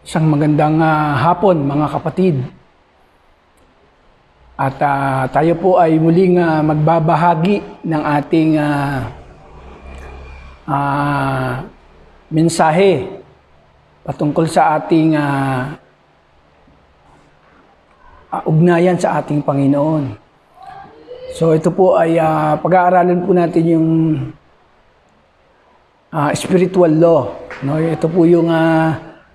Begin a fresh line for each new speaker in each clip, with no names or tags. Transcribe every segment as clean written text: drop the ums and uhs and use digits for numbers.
Isang magandang hapon mga kapatid. At tayo po ay muling magbabahagi ng ating mensahe patungkol sa ating ugnayan sa ating Panginoon. So ito po ay pag-aaralan po natin yung spiritual law. No? Ito po yung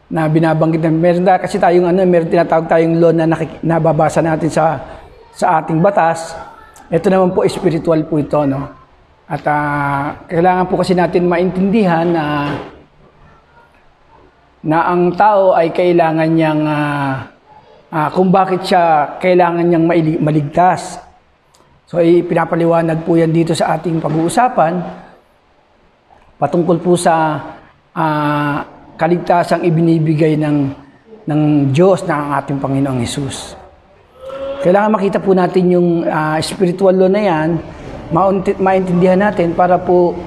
na binabanggit na meron kasi tayong meron tinatawag tayong law na nababasa natin sa ating batas. Ito naman po spiritual po ito, no. At kailangan po kasi natin maintindihan na ang tao ay kailangan niyang kung bakit siya kailangan niyang maligtas. So pinapaliwanag po yan dito sa ating pag-uusapan patungkol po sa kaligtasang ibinibigay ng Diyos na ang ating Panginoong Hesus. Kailangan makita po natin yung spiritual law na yan, maintindihan natin para po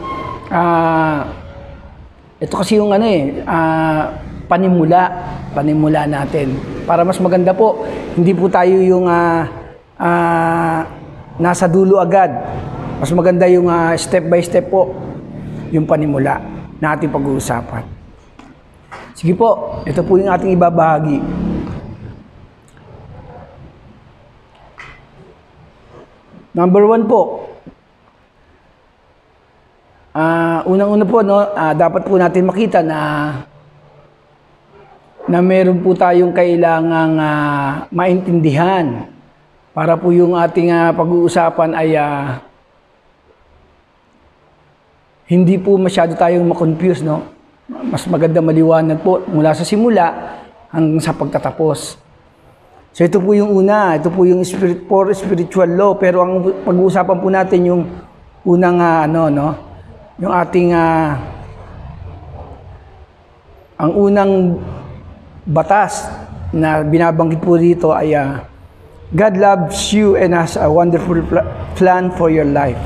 ito kasi yung panimula natin. Para mas maganda po, hindi po tayo yung nasa dulo agad. Mas maganda yung step by step po, yung panimula na ating pag-uusapan. Sige po, ito po yung ating ibabahagi. Number 1 po. Unang-una po, dapat po natin makita na meron po tayong kailangang maintindihan para po yung ating pag-uusapan ay hindi po masyado tayong makonfuse, no? Mas maganda maliwanag po mula sa simula hanggang sa pagtatapos. So ito po yung una, ito po yung spiritual law, pero ang pag-uusapan po natin yung unang yung ating ang unang batas na binabanggit po dito ay God loves you and has a wonderful plan for your life.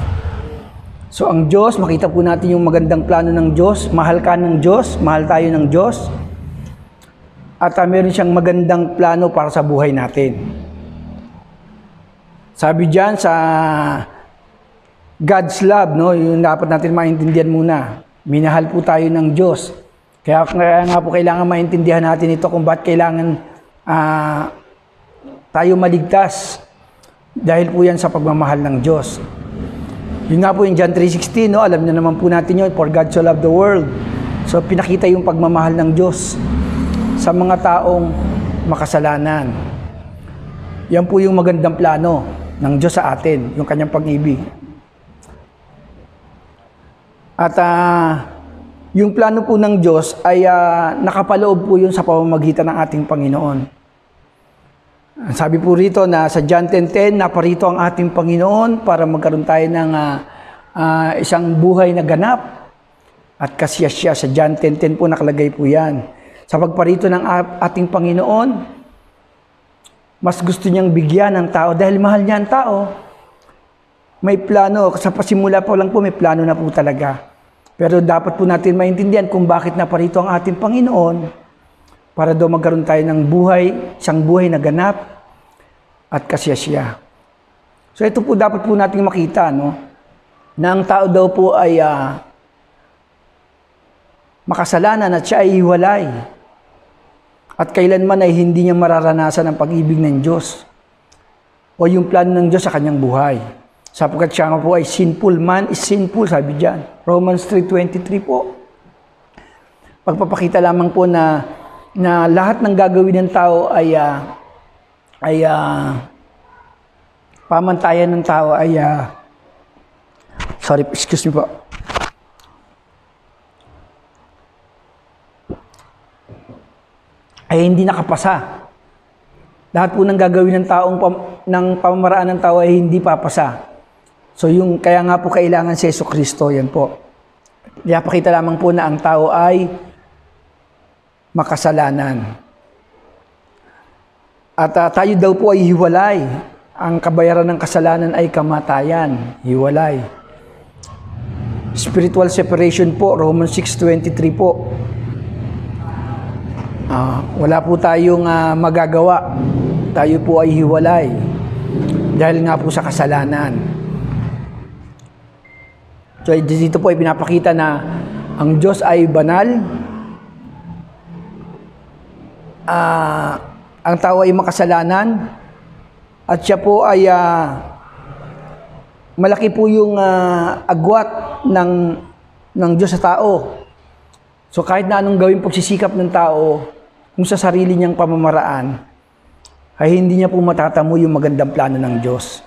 So ang Diyos, makita po natin yung magandang plano ng Diyos. Mahal ka ng Diyos, mahal tayo ng Diyos. At meron siyang magandang plano para sa buhay natin. Sabi diyan sa God's love, no, yung dapat natin maintindihan muna. Minahal po tayo ng Diyos. Kaya nga po kailangan maintindihan natin ito kung bakit kailangan tayo maligtas. Dahil po yan sa pagmamahal ng Diyos. Yun nga po yung John 3:16, no? Alam niyo naman po natin yun, for God so loved the world. So pinakita yung pagmamahal ng Diyos sa mga taong makasalanan. Yan po yung magandang plano ng Diyos sa atin, yung kanyang pag-ibig. At yung plano po ng Diyos ay nakapaloob po yun sa pamamagitan ng ating Panginoon. Sabi po rito na sa John 10:10, naparito ang ating Panginoon para magkaroon tayo ng isang buhay na ganap at kasiyasya. Sa John 10:10 po nakalagay po yan. Sa pagparito ng ating Panginoon, mas gusto niyang bigyan ng tao dahil mahal niya ang tao. May plano, sa pasimula pa lang po may plano na po talaga. Pero dapat po natin maintindihan kung bakit naparito ang ating Panginoon para daw magkaroon tayo ng buhay, isang buhay na ganap at kasiyasya. So ito po dapat po natin makita, no? Na ang tao daw po ay makasalanan at siya ay hiwalay. At kailanman ay hindi niya mararanasan ang pag-ibig ng Diyos o yung plano ng Diyos sa kanyang buhay. Sapagkat siya nga po ay sinful, man is sinful, sabi diyan. Romans 3:23 po. Pagpapakita lamang po na lahat ng gagawin ng tao ay pamantayan ng tao ay excuse me po. Ay hindi nakapasa. Lahat po ng gagawin ng taong ng pamamaraan ng tao ay hindi papasa. So yung kaya nga po kailangan si Jesucristo, yan po. Ipakita lamang po na ang tao ay makasalanan. At tayo daw po ay hiwalay. Ang kabayaran ng kasalanan ay kamatayan. Hiwalay. Spiritual separation po, Romans 6:23 po. Wala po tayong magagawa. Tayo po ay hiwalay dahil nga po sa kasalanan. So dito po ay pinapakita na ang Diyos ay banal, ang tao ay makasalanan, at siya po ay malaki po yung agwat ng Diyos sa tao. So kahit na anong gawin pagsisikap ng tao kung sa sarili niyang pamamaraan, ay hindi niya po matatamo yung magandang plano ng Diyos.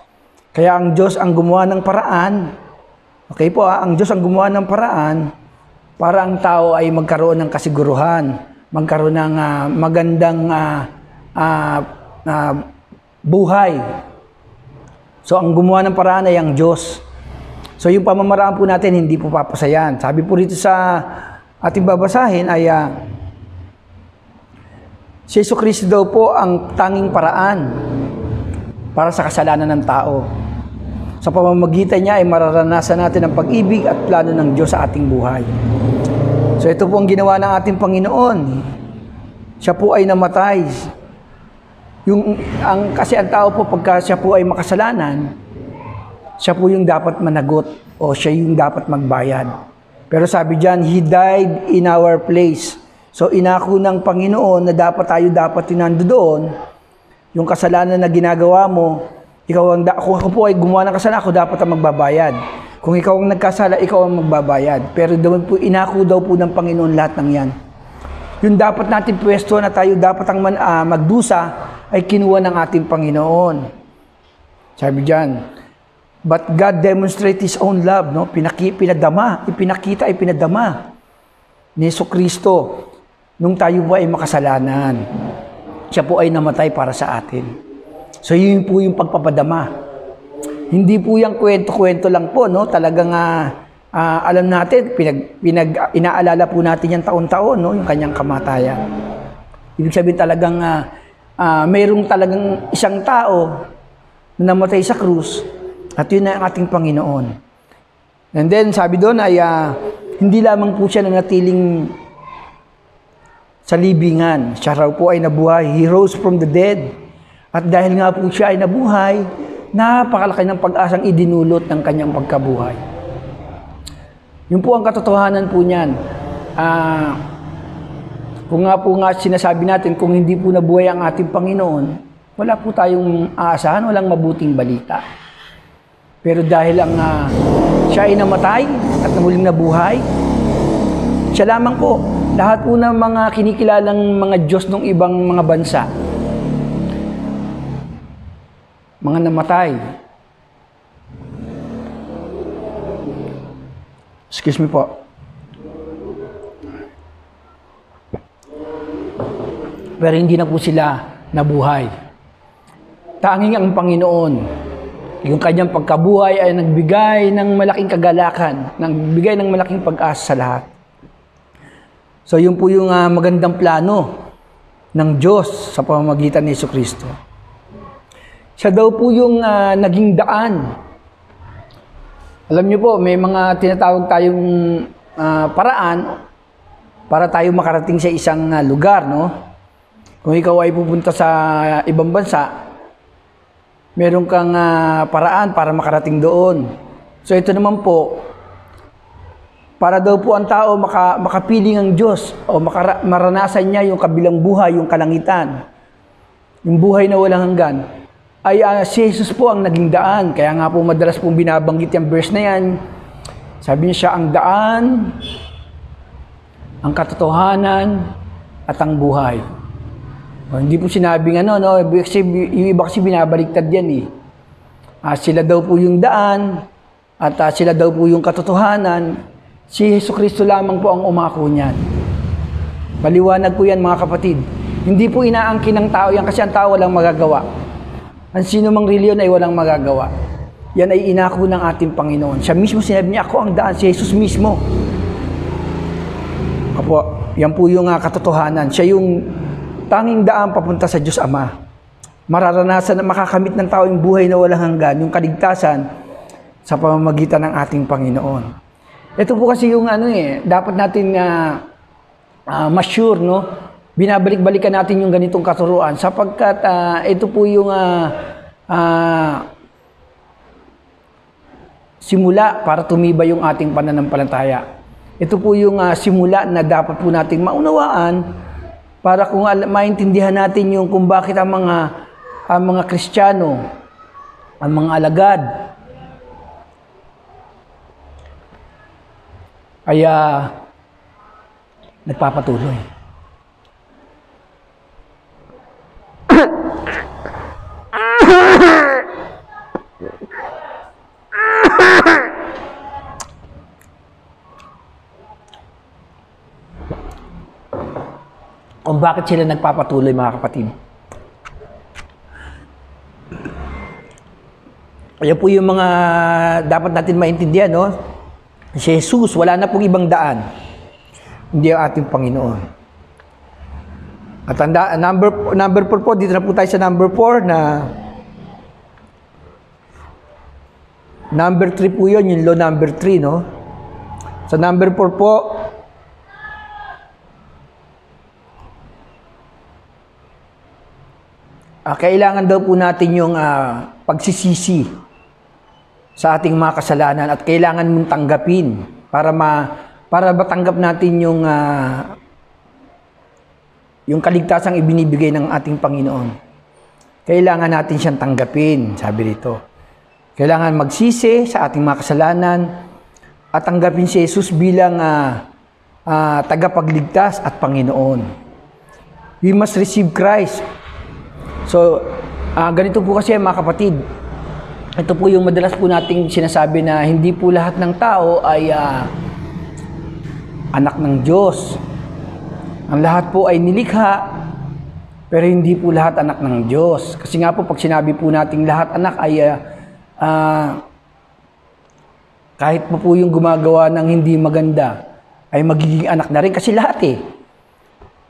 Kaya ang Diyos ang gumawa ng paraan, okay po, ang Diyos ang gumawa ng paraan para ang tao ay magkaroon ng kasiguruhan, magkaroon ng magandang buhay. So ang gumawa ng paraan ay ang Diyos. So yung pamamaraan po natin hindi po papasayan. Sabi po rito sa ating babasahin ay si Jesucristo daw po ang tanging paraan para sa kasalanan ng tao. Sa pamamagitan niya ay mararanasan natin ang pag-ibig at plano ng Diyos sa ating buhay. So ito po ang ginawa ng ating Panginoon. Siya po ay namatay. Kasi ang tao po pagka siya po ay makasalanan, siya po yung dapat managot o siya yung dapat magbayad. Pero sabi diyan, He died in our place. So inako ng Panginoon na dapat yung nandoon, yung kasalanan na ginagawa mo, kung ako po ay gumawa ng kasalanan, ako dapat ang magbabayad. Kung ikaw ang nagkasala, ikaw ang magbabayad. Pero doon po, inako daw po ng Panginoon lahat ng yan. Yung dapat natin pwesto na tayo dapat ang magdusa, ay kinuha ng ating Panginoon. Sabi diyan, but God demonstrates His own love, no? Ipinakita ni Jesucristo nung tayo po ay makasalanan. Siya po ay namatay para sa atin. So yun po yung pagpapadama. Hindi po yung kwento-kwento lang po, no? Talagang alam natin, inaalala po natin yan taon-taon, no? Yung kanyang kamatayan. Ibig sabihin talagang mayroong talagang isang tao na namatay sa krus at yun na ang ating Panginoon. And then sabi doon ay hindi lamang po siya nanatiling sa libingan. Siya raw po ay nabuhay. He rose from the dead. At dahil nga po siya ay nabuhay, napakalaki ng pag-asang idinulot ng kanyang pagkabuhay. Yun po ang katotohanan po niyan. Kung nga po sinasabi natin, kung hindi po nabuhay ang ating Panginoon, wala po tayong aasahan, walang mabuting balita. Pero dahil siya ay namatay at muling nabuhay, siya lamang po, lahat po ng mga kinikilalang mga Diyos ng ibang mga bansa, mga namatay. Excuse me po. Pero hindi na po sila nabuhay. Tanging ang Panginoon, yung kanyang pagkabuhay ay nagbigay ng malaking kagalakan, nagbigay ng malaking pag-asa sa lahat. So yun po yung magandang plano ng Diyos sa pamamagitan ni Jesucristo. Siya daw po yung naging daan. Alam niyo po, may mga tinatawag tayong paraan para tayo makarating sa isang lugar, no? Kung ikaw ay pupunta sa ibang bansa, meron kang paraan para makarating doon. So ito naman po, para daw po ang tao makapiling ang Diyos o maranasan niya yung kabilang buhay, yung kalangitan, yung buhay na walang hanggan, ay si Jesus po ang naging daan. Kaya nga po madalas pong binabanggit yung verse na yan. Sabi niya siya ang daan, ang katotohanan, at ang buhay. Hindi po sinabing no? Yung iba kasi binabaliktad yan sila daw po yung daan, at sila daw po yung katotohanan. Si Jesucristo lamang po ang umako niyan. Maliwanag po yan mga kapatid. Hindi po inaangkin ng tao yan kasi ang tao walang magagawa. Ang sino mang reliyon ay walang magagawa. Yan ay inako ng ating Panginoon. Siya mismo sinabi niya, ako ang daan. Si Jesus mismo. Apo, yan po yung katotohanan. Siya yung tanging daan papunta sa Diyos Ama. Mararanasan na makakamit ng tao yung buhay na walang hanggan, yung kaligtasan sa pamamagitan ng ating Panginoon. Ito po kasi yung dapat natin ma-sure, no? binabalik-balikan natin yung ganitong katuruan sapagkat ito po yung simula para tumibay yung ating pananampalataya. Ito po yung simula na dapat po nating maunawaan para kung maintindihan natin yung kung bakit ang mga Kristiyano, ang mga alagad ay nagpapatuloy. Kung bakit sila nagpapatuloy, mga kapatid. Ayan po yung mga dapat natin maintindihan, no? Si Jesus, wala na pong ibang daan. Hindi ang ating Panginoon. At number 4 po, dito na po tayo sa number 4 na number 3 po yun, yung law number 3, no? Sa number 4 po, kailangan daw po natin yung pagsisisi sa ating mga kasalanan at kailangan mong tanggapin para matanggap natin yung kaligtasang ibinibigay ng ating Panginoon. Kailangan natin siyang tanggapin, sabi rito. Kailangan magsisi sa ating mga kasalanan at tanggapin si Jesus bilang tagapagligtas at Panginoon. We must receive Christ. So, ganito po kasi mga kapatid. Ito po yung madalas po nating sinasabi na hindi po lahat ng tao ay anak ng Diyos. Ang lahat po ay nilikha, pero hindi po lahat anak ng Diyos. Kasi nga po, pag sinabi po nating lahat anak ay kahit po yung gumagawa ng hindi maganda, ay magiging anak na rin kasi lahat eh.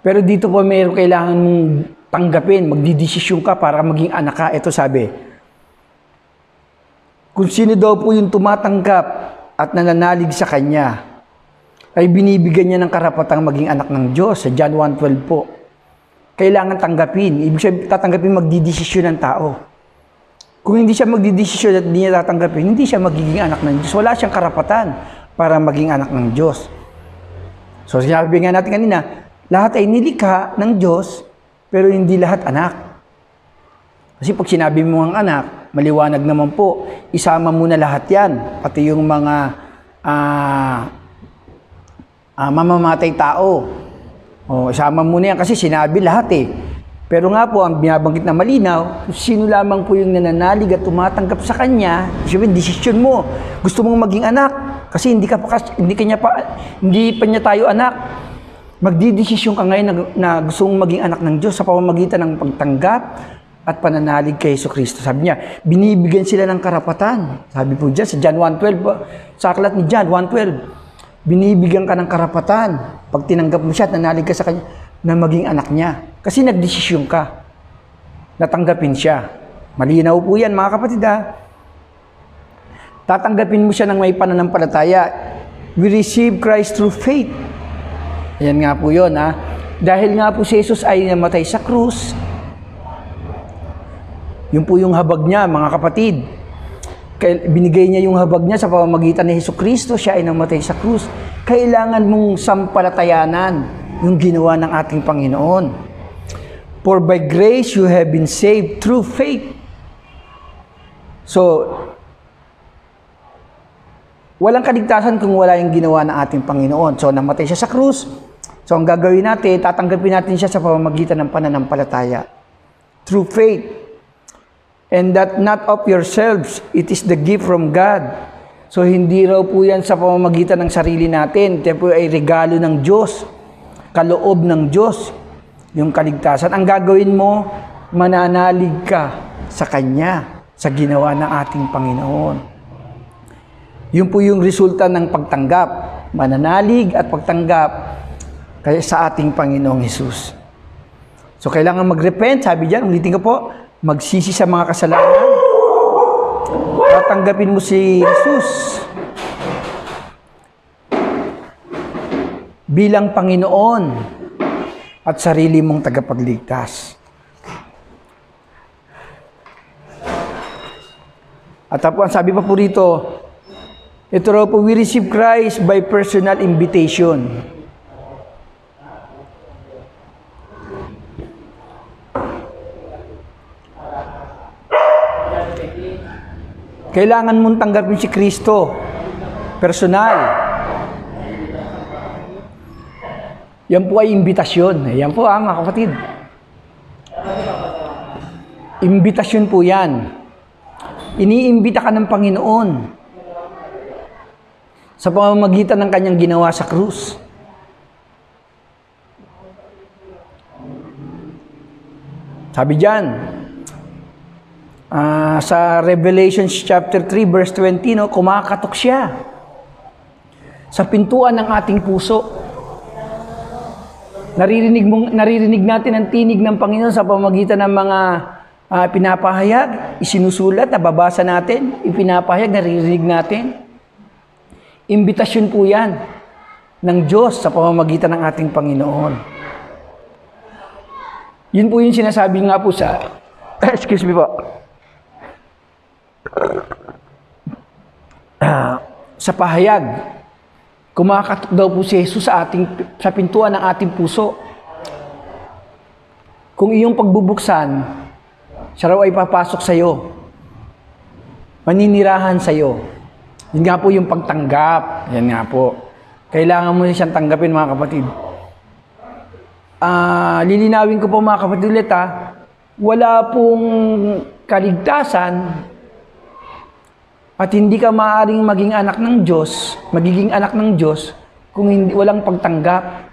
Pero dito po mayroon kailangan mong tanggapin, magdidesisyon ka para maging anak ka. Ito sabi, kung sino daw po yung tumatanggap at nananalig sa Kanya, ay binibigyan niya ng karapatang maging anak ng Diyos. Sa John 1:12 po. Kailangan tanggapin. Ibig sabihin, tatanggapin magdidesisyon ng tao. Kung hindi siya magdidesisyon at hindi niya tatanggapin, hindi siya magiging anak ng Diyos. Wala siyang karapatan para maging anak ng Diyos. So, sinabi nga natin kanina, lahat ay nilikha ng Diyos, pero hindi lahat anak. Kasi pag sinabi mo ang anak, maliwanag naman po, isama mo na lahat yan. Pati yung mga mamamatay tao. O, isama mo na yan kasi sinabi lahat eh. Pero nga po, ang binabanggit na malinaw, sino lamang po yung nananalig at tumatanggap sa Kanya, sabihin, desisyon mo. Gusto mong maging anak kasi hindi pa niya tayo anak. Magdidesisyon ka ngayon na gusto mong maging anak ng Diyos sa pamamagitan ng pagtanggap at pananalig kay Jesucristo. Sabi niya, binibigyan sila ng karapatan. Sabi po dyan sa John 1:12, sa aklat ni John 1:12, binibigyan ka ng karapatan pag tinanggap mo siya at nanalig ka sa Kanya na maging anak niya. Kasi nagdesisyon ka. Natanggapin siya. Malinaw po yan mga kapatid ha. Tatanggapin mo siya ng may pananampalataya. We receive Christ through faith. Yan nga po yun, ha? Dahil nga po si Jesus ay namatay sa krus, yun po yung habag niya, mga kapatid. Binigay niya yung habag niya sa pamamagitan ni Jesucristo, siya ay namatay sa krus. Kailangan mong sampalatayanan yung ginawa ng ating Panginoon. For by grace you have been saved through faith. So, walang kaligtasan kung wala yung ginawa ng ating Panginoon. So, namatay siya sa krus. So, ang gagawin natin, tatanggapin natin siya sa pamamagitan ng pananampalataya. Through faith. And that not of yourselves, it is the gift from God. So, hindi raw po yan sa pamamagitan ng sarili natin. Ito po ay regalo ng Diyos. Kaloob ng Diyos. Yung kaligtasan. Ang gagawin mo, mananalig ka sa Kanya, sa ginawa ng ating Panginoon. Yun po yung resulta ng pagtanggap. Mananalig at pagtanggap kaya sa ating Panginoong Hesus. So, kailangan mag-repent. Sabi dyan, ulitin ko po, magsisi sa mga kasalanan. Tatanggapin mo si Jesus bilang Panginoon at sarili mong tagapagligtas. At ang sabi pa po rito, ito raw po, we receive Christ by personal invitation. Kailangan mong tanggapin si Kristo. Personal. Yan po ay imbitasyon. Yan po mga kapatid. Imbitasyon po yan. Iniimbita ka ng Panginoon sa pamamagitan ng kanyang ginawa sa krus. Sabi diyan, sa Revelation chapter 3 verse 20, no, kumakatok siya sa pintuan ng ating puso. Naririnig natin ang tinig ng Panginoon sa pamamagitan ng mga pinapahayag, isinusulat, nababasa natin, ipinapahayag, naririnig natin. Imbitasyon po yan ng Diyos sa pamamagitan ng ating Panginoon. Yun po yung sinasabi nga po sa, excuse me po, sa pahayag, kumakatok daw po si Jesus sa pintuan ng ating puso. Kung iyong pagbubuksan, siya raw ay papasok sa iyo. Maninirahan sa iyo. Yun nga po yung pagtanggap. Yan nga po. Kailangan mo siyang tanggapin, mga kapatid. Lilinawin ko po, mga kapatid, ulit wala pong kaligtasan at hindi ka maaaring maging anak ng Diyos, magiging anak ng Diyos kung walang pagtanggap,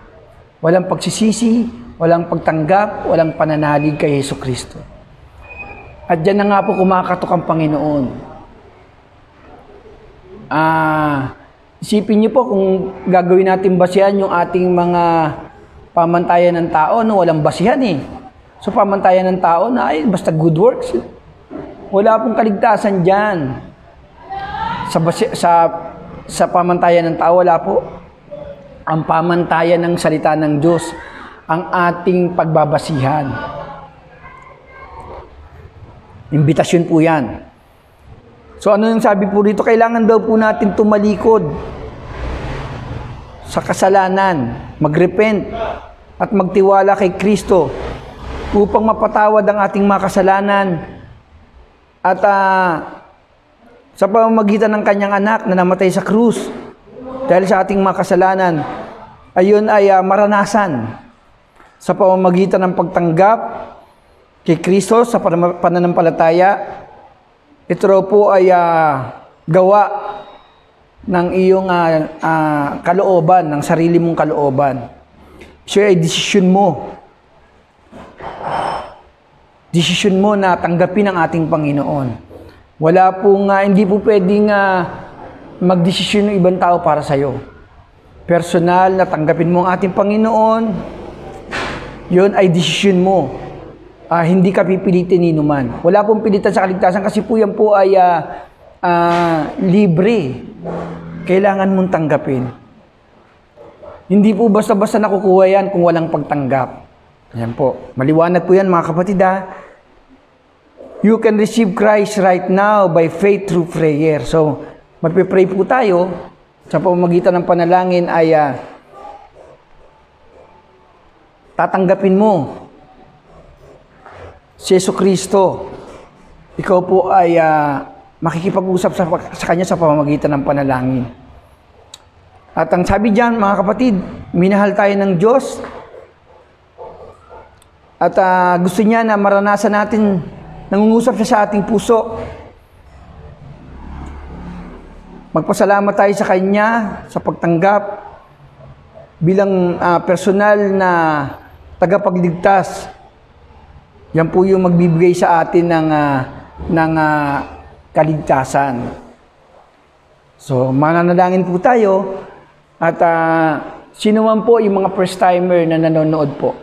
walang pagsisisi, walang pagtanggap, walang pananalig kay Jesucristo. At dyan na nga po kumakatok ang Panginoon. Isipin niyo po kung gagawin natin basihan yung ating mga pamantayan ng tao, no? Walang basihan eh. So pamantayan ng tao na ay basta good works. Wala pong kaligtasan dyan. Sa pamantayan ng tao, wala po. Ang pamantayan ng salita ng Diyos, ang ating pagbabasihan. Imbitasyon po yan. So ano yung sabi po dito? Kailangan daw po natin tumalikod sa kasalanan, magrepent at magtiwala kay Kristo upang mapatawad ang ating mga kasalanan at sa pamamagitan ng kanyang anak na namatay sa krus dahil sa ating mga kasalanan, ayon ay maranasan sa pamamagitan ng pagtanggap kay Kristo sa pananampalataya. Ito raw po ay gawa ng iyong kalooban, ng sarili mong kalooban. Siya ay desisyon mo. Desisyon mo na tanggapin ang ating Panginoon. Wala pong, hindi po pwedeng magdesisyon ng ibang tao para sa iyo. Personal na tanggapin mo ang ating Panginoon, yun ay desisyon mo. Hindi ka pipilitin ni numan. Wala pong pilitan sa kaligtasan kasi po yan po ay libre. Kailangan mong tanggapin. Hindi po basta-basta nakukuha yan kung walang pagtanggap. Yan po. Maliwanag po yan, mga kapatid. You can receive Christ right now by faith through prayer. So, magpe-pray po tayo. Sa pamamagitan ng panalangin ay tatanggapin mo si Jesucristo. Ikaw po ay makikipag-usap sa Kanya sa pamamagitan ng panalangin. At ang sabi diyan, mga kapatid, minahal tayo ng Diyos. At gusto niya na maranasan natin, nangungusap siya sa ating puso. Magpasalamat tayo sa Kanya sa pagtanggap bilang personal na tagapagligtas. Yan po yung magbibigay sa atin ng kaligtasan. So, mananalangin po tayo at sino man po yung mga first timer na nanonood po.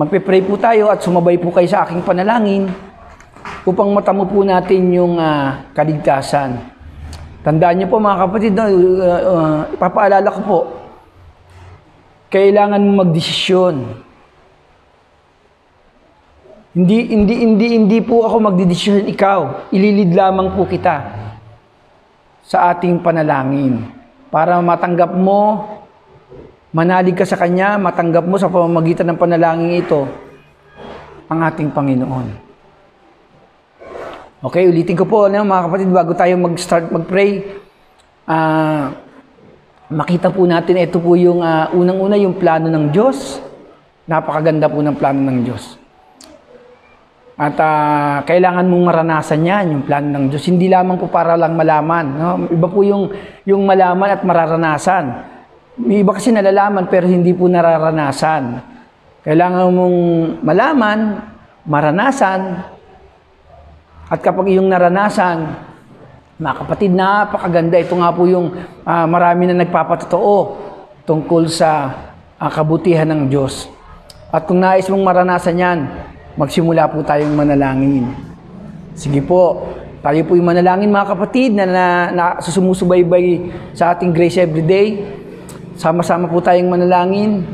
Magpe-pray po tayo at sumabay po kayo sa aking panalangin upang matamo po natin yung kaligtasan. Tandaan niyo po, mga kapatid, ipapaalala ko po, kailangan mo magdesisyon. Hindi po ako magdedesisyon, ikaw. Ililid lamang po kita sa ating panalangin para matanggap mo, manalig ka sa Kanya, matanggap mo sa pamamagitan ng panalangin ito ang ating Panginoon. Okay, ulitin ko po, mga kapatid, bago tayo mag-start mag-pray, makita po natin, ito po yung unang-una, yung plano ng Diyos. Napakaganda po ng plano ng Diyos. At kailangan mong maranasan yan, yung plano ng Diyos. Hindi lamang po para lang malaman. No? Iba po yung malaman at mararanasan. May iba kasi nalalaman pero hindi po nararanasan. Kailangan mong malaman, maranasan. At kapag yung naranasan, mga kapatid, napakaganda. Ito nga po yung marami na nagpapatotoo tungkol sa kabutihan ng Diyos. At kung nais mong maranasan yan, magsimula po tayong manalangin. Sige po, tayo po yung manalangin mga kapatid na susumusubaybay sa ating Grace Everyday. Sama-sama po tayong manalangin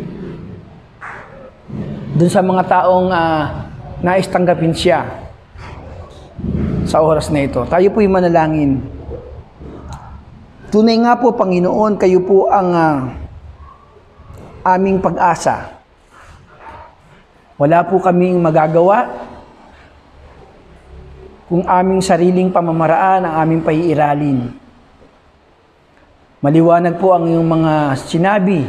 dun sa mga taong nais tanggapin siya sa oras na ito. Tayo po yung manalangin. Tunay nga po, Panginoon, kayo po ang aming pag-asa. Wala po kaming magagawa kung aming sariling pamamaraan ang aming paiiralin. Maliwanag po ang iyong mga sinabi.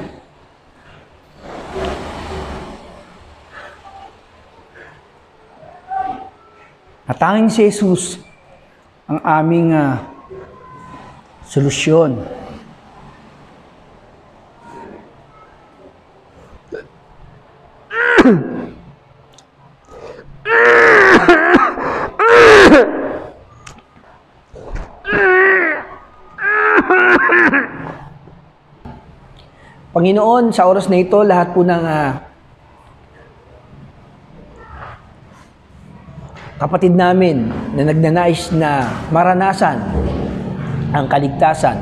At tanging si Jesus ang aming solusyon. Panginoon, sa oras na ito, lahat po ng kapatid namin na nagnanais na maranasan ang kaligtasan.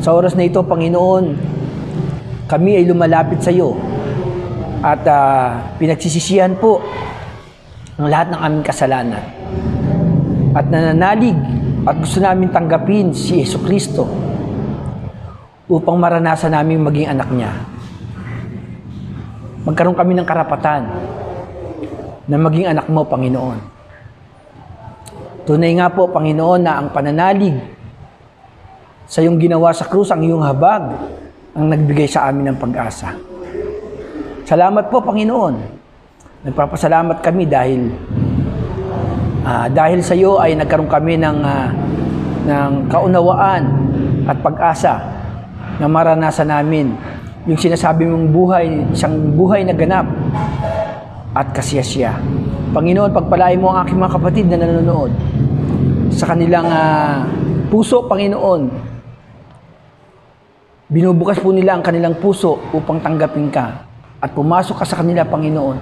Sa oras na ito, Panginoon, kami ay lumalapit sa iyo at pinagsisisihan po ang lahat ng aming kasalanan. At nananalig at gusto namin tanggapin si Jesucristo upang maranasan namin maging anak niya. Magkaroon kami ng karapatan na maging anak mo, Panginoon. Tunay nga po, Panginoon, na ang pananalig sa iyong ginawa sa krus, ang iyong habag, ang nagbigay sa amin ng pag-asa. Salamat po, Panginoon. Nagpapasalamat kami dahil sa iyo ay nagkaroon kami ng kaunawaan at pag-asa na maranasan namin yung sinasabi mong buhay, isang buhay na ganap at kasiyasiya. Panginoon, pagpalain mo ang aking mga kapatid na nanonood sa kanilang puso, Panginoon. Binubukas po nila ang kanilang puso upang tanggapin ka at pumasok ka sa kanila, Panginoon,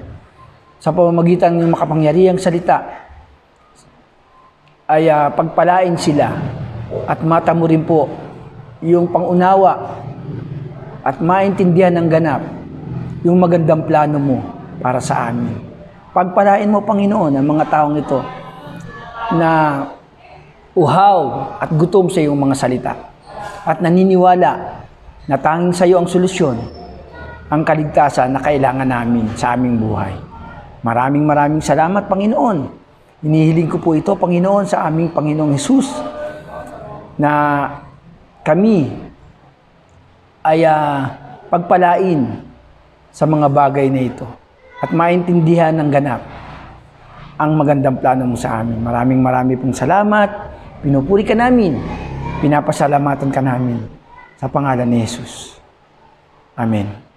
sa pamamagitan ng makapangyarihang salita ay pagpalain sila at mata mo rin po yung pangunawa at maintindihan ng ganap yung magandang plano mo para sa amin. Pagpalain mo, Panginoon, ang mga taong ito na uhaw at gutom sa iyong mga salita at naniniwala na tanging sa iyo ang solusyon, ang kaligtasan na kailangan namin sa aming buhay. Maraming salamat, Panginoon. Hinihiling ko po ito, Panginoon, sa aming Panginoong Hesus na kami ay pagpalain sa mga bagay na ito at maintindihan ng ganap ang magandang plano mo sa amin. Maraming pong salamat. Pinupuri ka namin. Pinapasalamatan ka namin sa pangalan ni Jesus. Amen.